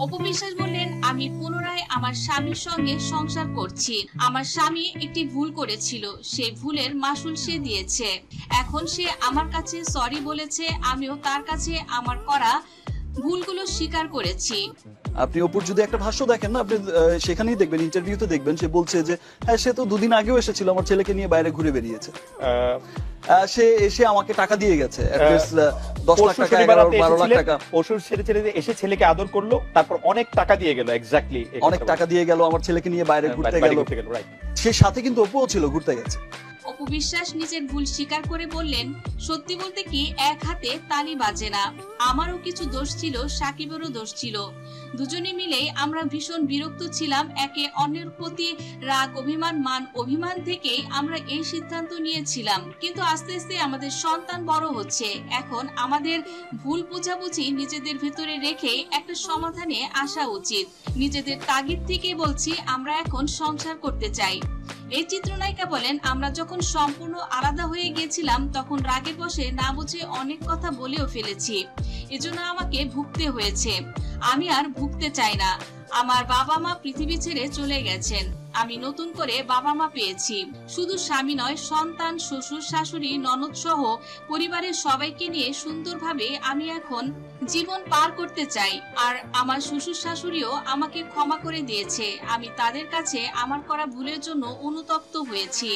অপু বিশ্বাস বললেন, আমি পুনরায় আমার স্বামীর সঙ্গে সংসার করছি। আমার স্বামী একটি ভুল করেছিল, সেই ভুলের মাসুল সে দিয়েছে। এখন সে আমার কাছে সরি বলেছে, আমিও তার কাছে আমার করা ভুলগুলো স্বীকার করেছি। আপনি অপুর যদি একটা ভাষ্য দেখেন না, আপনি সেখানেই দেখবেন, ইন্টারভিউতে দেখবেন, সে বলছে যে হ্যাঁ সে তো দুদিন আগেও এসেছিল, আমার ছেলেকে নিয়ে বাইরে ঘুরে বেরিয়েছে। সে এসে আমাকে টাকা দিয়ে গেছে, 10 লাখ টাকা, 11-12 লাখ টাকা। পরশু ছেলে এসে ছেলেকে আদর করলো, তারপর অনেক টাকা দিয়ে গেল। এক্স্যাক্টলি অনেক টাকা দিয়ে গেল, আমার ছেলেকে নিয়ে বাইরে ঘুরতে গেল। সে সাথে কিন্তু অপুও ছিল, ঘুরতে গেছে। অপু বিশ্বাস নিজের ভুল স্বীকার করে বললেন, সত্যি বলতে কি এক হাতে তালি বাজে না, আমারও কিছু দোষ ছিল, সাকিবেরও দোষ ছিল। দুজনে মিলে আমরা ভীষণ বিরক্ত ছিলাম, একে অন্যের প্রতি রাগ অভিমান থেকেই আমরা এই সিদ্ধান্ত নিয়েছিলাম। কিন্তু আস্তে আস্তে আমাদের সন্তান বড় হচ্ছে, এখন আমাদের ভুল বোঝাবুঝি নিজেদের ভেতরে রেখে একটা সমাধানে আসা উচিত। নিজেদের তাগিদ থেকে বলছি, আমরা এখন সংসার করতে চাই। এই চিত্রনায়িকা বলেন, আমরা যখন সম্পূর্ণ আলাদা হয়ে গিয়েছিলাম তখন রাগের বশে না বুঝে অনেক কথা বলেও ফেলেছি, এজন্য আমাকে ভুগতে হয়েছে। আমি আর ভুগতে চাই না। আমার বাবা মা পৃথিবী ছেড়ে চলে গেছেন, আমি নতুন করে বাবা মা পেয়েছি। শুধু স্বামী নয়, সন্তান, শ্বশুর শাশুড়ি, ননদ সহ পরিবারের সবাইকে নিয়ে সুন্দরভাবে আমি এখন জীবন পার করতে চাই। আর আমার শ্বশুর শাশুড়িও আমাকে ক্ষমা করে দিয়েছে, আমি তাদের কাছে আমার করা ভুলের জন্য অনুতপ্ত হয়েছি।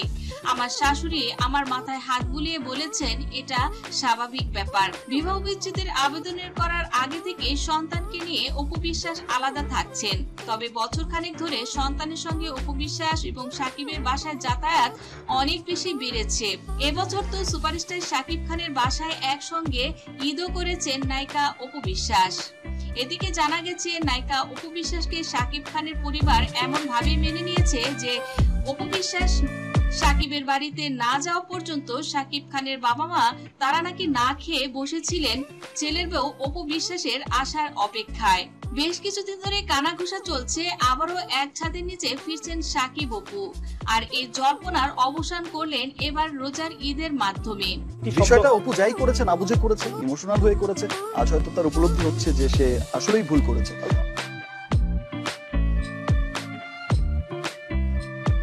আমার শাশুড়ি আমার মাথায় হাত বুলিয়ে বলেছেন, এটা স্বাভাবিক ব্যাপার। বিবাহ বিচ্ছেদের আবেদনের করার আগে থেকে সন্তানকে নিয়ে অপু বিশ্বাস আলাদা থাকছেন, তবে বছর খানেক ধরে সন্তানের সঙ্গে অপু বিশ্বাস এবং সাকিবের বাসায় যাতায়াত অনেক বেশি বেড়েছে। এবছর তো সুপারস্টার সাকিব খানের বাসায় একসঙ্গে ঈদও করেছেন নায়িকা অপু বিশ্বাস। এদিকে জানা গেছে, নায়িকা অপু বিশ্বাসকে সাকিব খানের পরিবার এমন ভাবে মেনে নিয়েছে যে অপু বিশ্বাস সাকিবের বাড়িতে না যাওয়া পর্যন্ত সাকিব খানের বাবা মা তারা নাকি না খেয়ে বসেছিলেন ছেলের বউ অপু বিশ্বাসের আসার অপেক্ষায়। বেশ কিছুদিন ধরে কানাঘুষা চলছে, আবারও এক ছাদের নিচে ফিরছেন সাকিব অপু। আর এই জল্পনার অবসান করলেন এবার রোজার ঈদের মাধ্যমে। বিষয়টা অপু যাই করেছে, না বুঝে করেছে, ইমোশনাল হয়ে করেছে, আজ হয়তো তার উপলব্ধি হচ্ছে যে সে আসলেই ভুল করেছে।